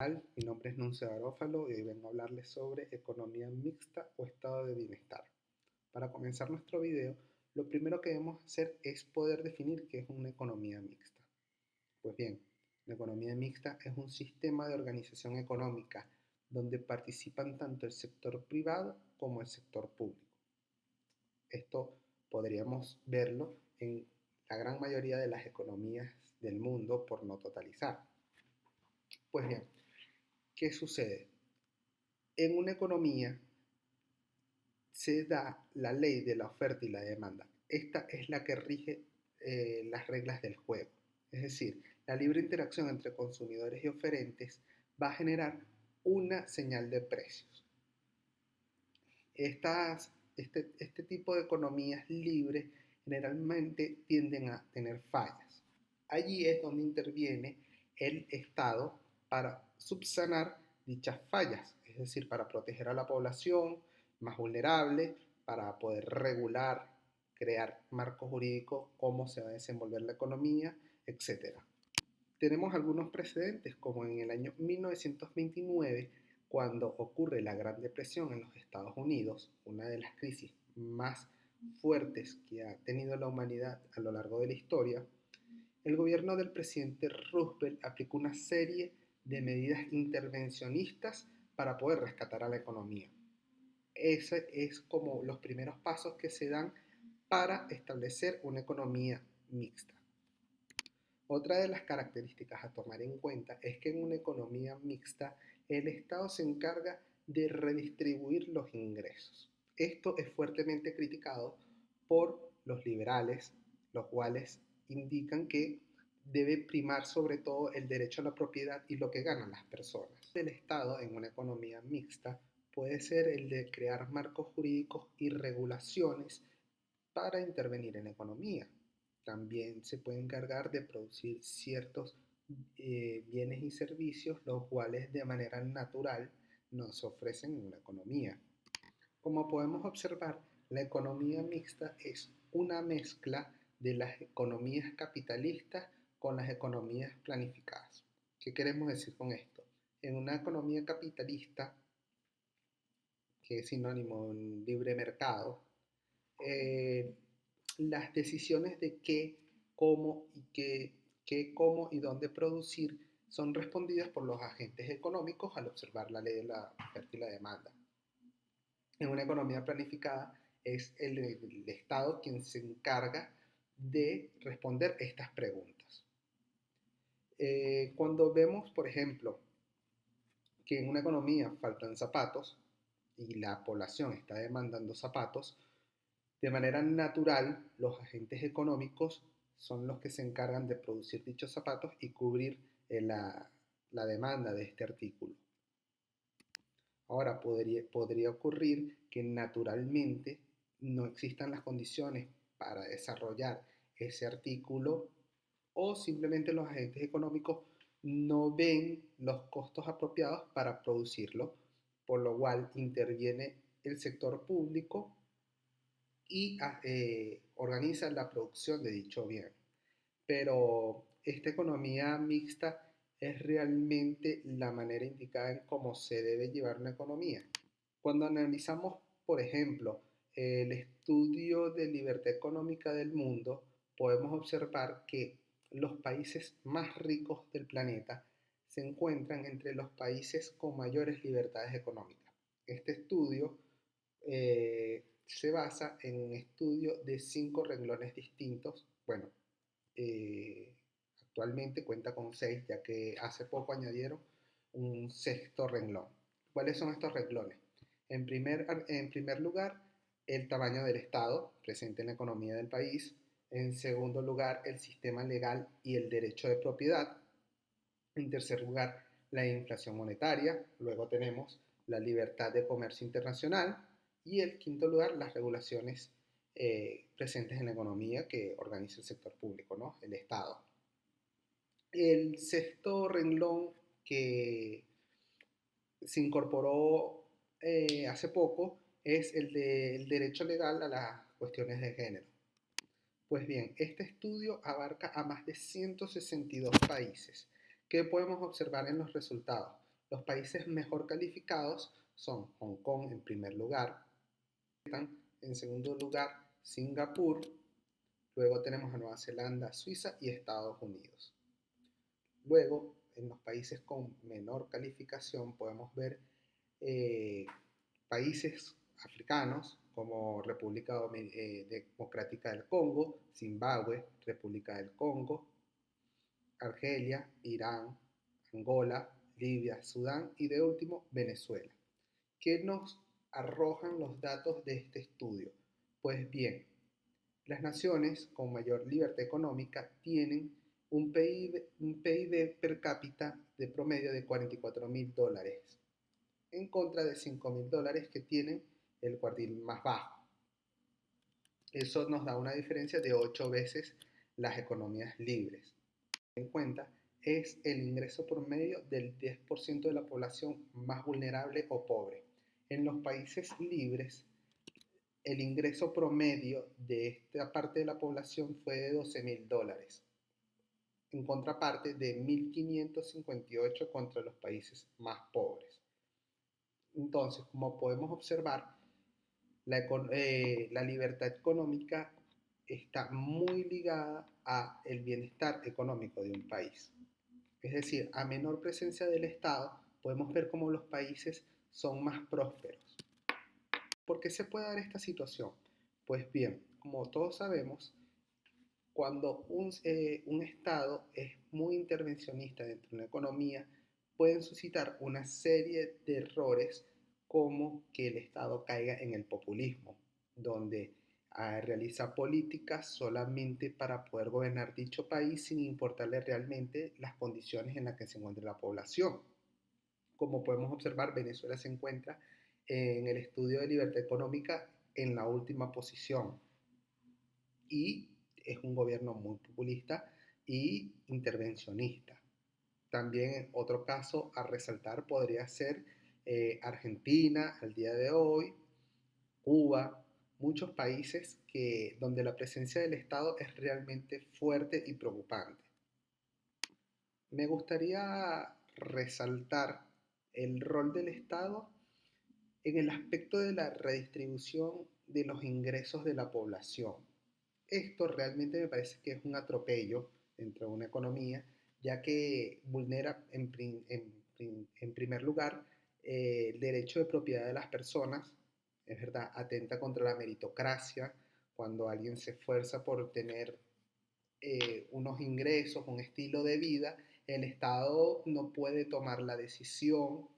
Mi nombre es Nuncio Garófalo y hoy vengo a hablarles sobre economía mixta o estado de bienestar. Para comenzar nuestro video, lo primero que debemos hacer es poder definir qué es una economía mixta. Pues bien, la economía mixta es un sistema de organización económica donde participan tanto el sector privado como el sector público. Esto podríamos verlo en la gran mayoría de las economías del mundo, por no totalizar. Pues bien, ¿qué sucede? En una economía se da la ley de la oferta y la demanda. Esta es la que rige las reglas del juego. Es decir, la libre interacción entre consumidores y oferentes va a generar una señal de precios. Este tipo de economías libres generalmente tienden a tener fallas. Allí es donde interviene el Estado para subsanar dichas fallas, es decir, para proteger a la población más vulnerable, para poder regular, crear marcos jurídicos, cómo se va a desenvolver la economía, etc. Tenemos algunos precedentes, como en el año 1929, cuando ocurre la Gran Depresión en los Estados Unidos, una de las crisis más fuertes que ha tenido la humanidad a lo largo de la historia. El gobierno del presidente Roosevelt aplicó una serie de medidas intervencionistas para poder rescatar a la economía. Ese es como los primeros pasos que se dan para establecer una economía mixta. Otra de las características a tomar en cuenta es que en una economía mixta el Estado se encarga de redistribuir los ingresos. Esto es fuertemente criticado por los liberales, los cuales indican que debe primar sobre todo el derecho a la propiedad y lo que ganan las personas. El Estado en una economía mixta puede ser el de crear marcos jurídicos y regulaciones para intervenir en la economía. También se puede encargar de producir ciertos bienes y servicios, los cuales de manera natural nos ofrecen en una economía. Como podemos observar, la economía mixta es una mezcla de las economías capitalistas con las economías planificadas. ¿Qué queremos decir con esto? En una economía capitalista, que es sinónimo de un libre mercado, eh, las decisiones de cómo y dónde producir son respondidas por los agentes económicos al observar la ley de la oferta y la demanda. En una economía planificada es el Estado quien se encarga de responder estas preguntas. Cuando vemos, por ejemplo, que en una economía faltan zapatos y la población está demandando zapatos, de manera natural, los agentes económicos son los que se encargan de producir dichos zapatos y cubrir la demanda de este artículo. Ahora, podría ocurrir que naturalmente no existan las condiciones para desarrollar ese artículo, o simplemente los agentes económicos no ven los costos apropiados para producirlo, por lo cual interviene el sector público y organiza la producción de dicho bien. Pero esta economía mixta es realmente la manera indicada en cómo se debe llevar una economía. Cuando analizamos, por ejemplo, el estudio de libertad económica del mundo, podemos observar que los países más ricos del planeta se encuentran entre los países con mayores libertades económicas. Este estudio se basa en un estudio de 5 renglones distintos. Bueno, actualmente cuenta con 6, ya que hace poco añadieron un sexto renglón. ¿Cuáles son estos renglones? En primer lugar, el tamaño del Estado presente en la economía del país. En segundo lugar, el sistema legal y el derecho de propiedad. En tercer lugar, la inflación monetaria. Luego tenemos la libertad de comercio internacional. Y en quinto lugar, las regulaciones presentes en la economía que organiza el sector público, ¿no? El Estado. El sexto renglón que se incorporó hace poco es el del derecho legal a las cuestiones de género. Pues bien, este estudio abarca a más de 162 países. ¿Qué podemos observar en los resultados? Los países mejor calificados son Hong Kong en primer lugar, en segundo lugar Singapur, luego tenemos a Nueva Zelanda, Suiza y Estados Unidos. Luego, en los países con menor calificación podemos ver países africanos como República Democrática del Congo, Zimbabue, República del Congo, Argelia, Irán, Angola, Libia, Sudán y de último Venezuela. ¿Qué nos arrojan los datos de este estudio? Pues bien, las naciones con mayor libertad económica tienen un PIB per cápita de promedio de $44.000, en contra de $5.000 que tienen el cuartil más bajo. Eso nos da una diferencia de 8 veces las economías libres. En cuenta es el ingreso promedio del 10% de la población más vulnerable o pobre. En los países libres, el ingreso promedio de esta parte de la población fue de $12.000, en contraparte de 1.558 contra los países más pobres. Entonces, como podemos observar, la libertad económica está muy ligada al bienestar económico de un país. Es decir, a menor presencia del Estado, podemos ver cómo los países son más prósperos. ¿Por qué se puede dar esta situación? Pues bien, como todos sabemos, cuando un Estado es muy intervencionista dentro de una economía, pueden suscitar una serie de errores como que el Estado caiga en el populismo, donde realiza políticas solamente para poder gobernar dicho país sin importarle realmente las condiciones en las que se encuentra la población. Como podemos observar, Venezuela se encuentra en el estudio de libertad económica en la última posición y es un gobierno muy populista y intervencionista. También otro caso a resaltar podría ser Argentina al día de hoy, Cuba, muchos países donde la presencia del Estado es realmente fuerte y preocupante. Me gustaría resaltar el rol del Estado en el aspecto de la redistribución de los ingresos de la población. Esto realmente me parece que es un atropello dentro de una economía, ya que vulnera en primer lugar el derecho de propiedad de las personas, es verdad, atenta contra la meritocracia, cuando alguien se esfuerza por tener unos ingresos, un estilo de vida, el Estado no puede tomar la decisión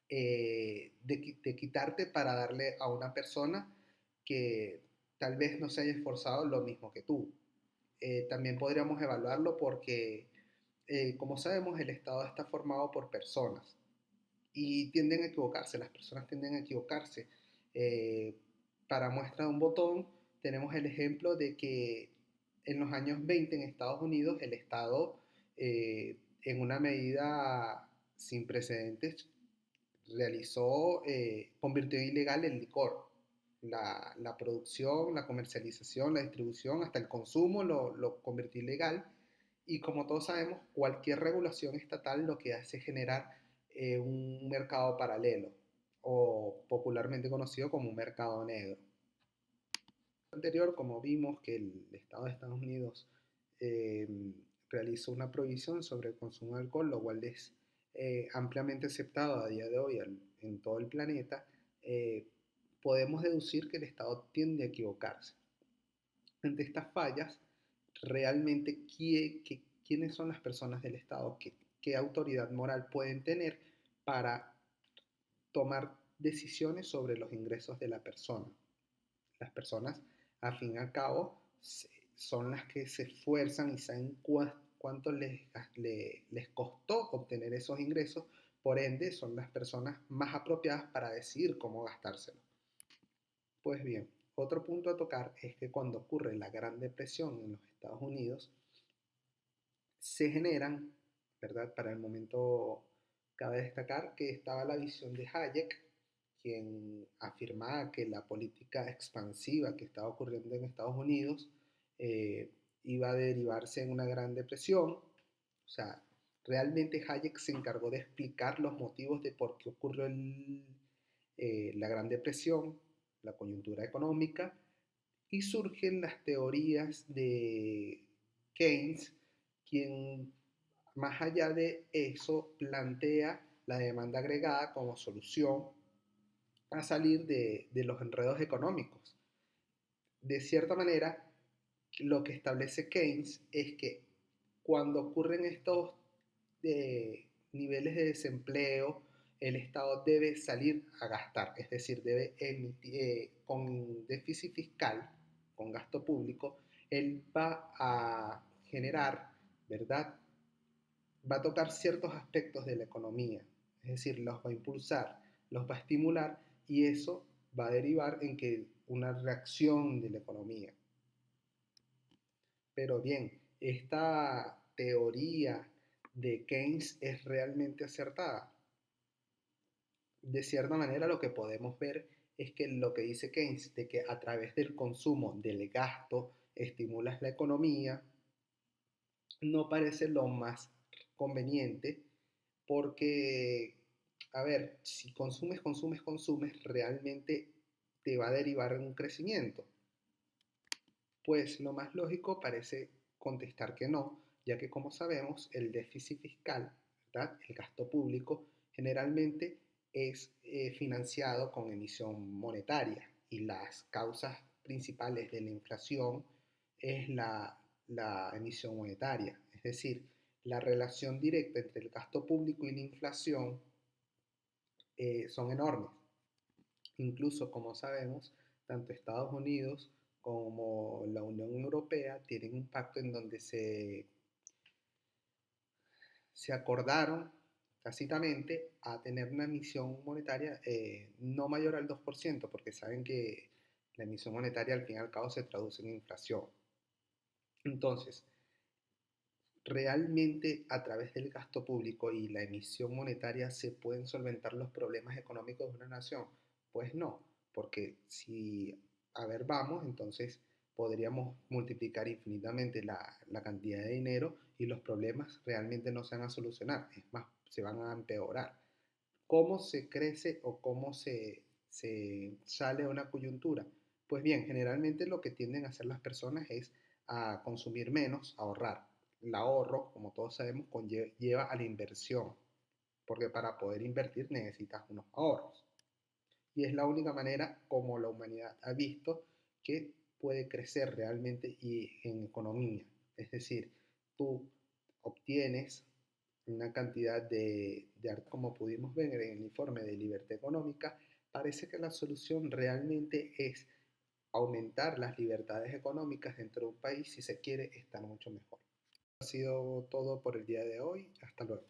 de quitarte para darle a una persona que tal vez no se haya esforzado lo mismo que tú. También podríamos evaluarlo porque, como sabemos, el Estado está formado por personas y tienden a equivocarse, las personas tienden a equivocarse. Eh, para muestra de un botón, tenemos el ejemplo de que en los años 20 en Estados Unidos el Estado, en una medida sin precedentes, convirtió ilegal el licor. La producción, la comercialización, la distribución, hasta el consumo lo convirtió ilegal. Y como todos sabemos, cualquier regulación estatal lo que hace es generar un mercado paralelo o popularmente conocido como un mercado negro. Anterior, como vimos que el Estado de Estados Unidos eh, realizó una prohibición sobre el consumo de alcohol, lo cual es ampliamente aceptado a día de hoy en todo el planeta, podemos deducir que el Estado tiende a equivocarse. Ante estas fallas, realmente, ¿quiénes son las personas del Estado? ¿Qué autoridad moral pueden tener para tomar decisiones sobre los ingresos de la persona? Las personas, al fin y al cabo, son las que se esfuerzan y saben cuánto les costó obtener esos ingresos, por ende son las personas más apropiadas para decidir cómo gastárselo. Pues bien, otro punto a tocar es que cuando ocurre la Gran Depresión en los Estados Unidos, se generan, ¿verdad? Para el momento cabe destacar que estaba la visión de Hayek, quien afirmaba que la política expansiva que estaba ocurriendo en Estados Unidos iba a derivarse en una gran depresión. O sea, Realmente Hayek se encargó de explicar los motivos de por qué ocurrió la Gran Depresión, la coyuntura económica, y surgen las teorías de Keynes, quien más allá de eso plantea la demanda agregada como solución a salir de los enredos económicos. De cierta manera, lo que establece Keynes es que cuando ocurren estos niveles de desempleo, el Estado debe salir a gastar, es decir, debe emitir, con déficit fiscal, con gasto público, él va a generar, ¿verdad? Va a tocar ciertos aspectos de la economía, es decir, los va a impulsar, los va a estimular y eso va a derivar en que una reacción de la economía. Pero bien, esta teoría de Keynes es realmente acertada. De cierta manera lo que podemos ver es que lo que dice Keynes, de que a través del consumo, del gasto, estimulas la economía, no parece lo más conveniente porque, a ver, si consumes, realmente te va a derivar en un crecimiento. Pues lo más lógico parece contestar que no, ya que como sabemos el déficit fiscal, ¿verdad? El gasto público generalmente es financiado con emisión monetaria y las causas principales de la inflación es la emisión monetaria, es decir, la relación directa entre el gasto público y la inflación son enormes. Incluso, como sabemos, tanto Estados Unidos como la Unión Europea tienen un pacto en donde se acordaron tácitamente a tener una emisión monetaria no mayor al 2%, porque saben que la emisión monetaria al fin y al cabo se traduce en inflación. Entonces, ¿realmente a través del gasto público y la emisión monetaria se pueden solventar los problemas económicos de una nación? Pues no, porque si a ver vamos, entonces podríamos multiplicar infinitamente la cantidad de dinero y los problemas realmente no se van a solucionar, es más, se van a empeorar. ¿Cómo se crece o cómo se sale de una coyuntura? Pues bien, generalmente lo que tienden a hacer las personas es a consumir menos, a ahorrar. El ahorro, como todos sabemos, lleva a la inversión, porque para poder invertir necesitas unos ahorros. Y es la única manera como la humanidad ha visto que puede crecer realmente y en economía. Es decir, tú obtienes una cantidad como pudimos ver en el informe de libertad económica, parece que la solución realmente es aumentar las libertades económicas dentro de un país si se quiere estar mucho mejor. Ha sido todo por el día de hoy. Hasta luego.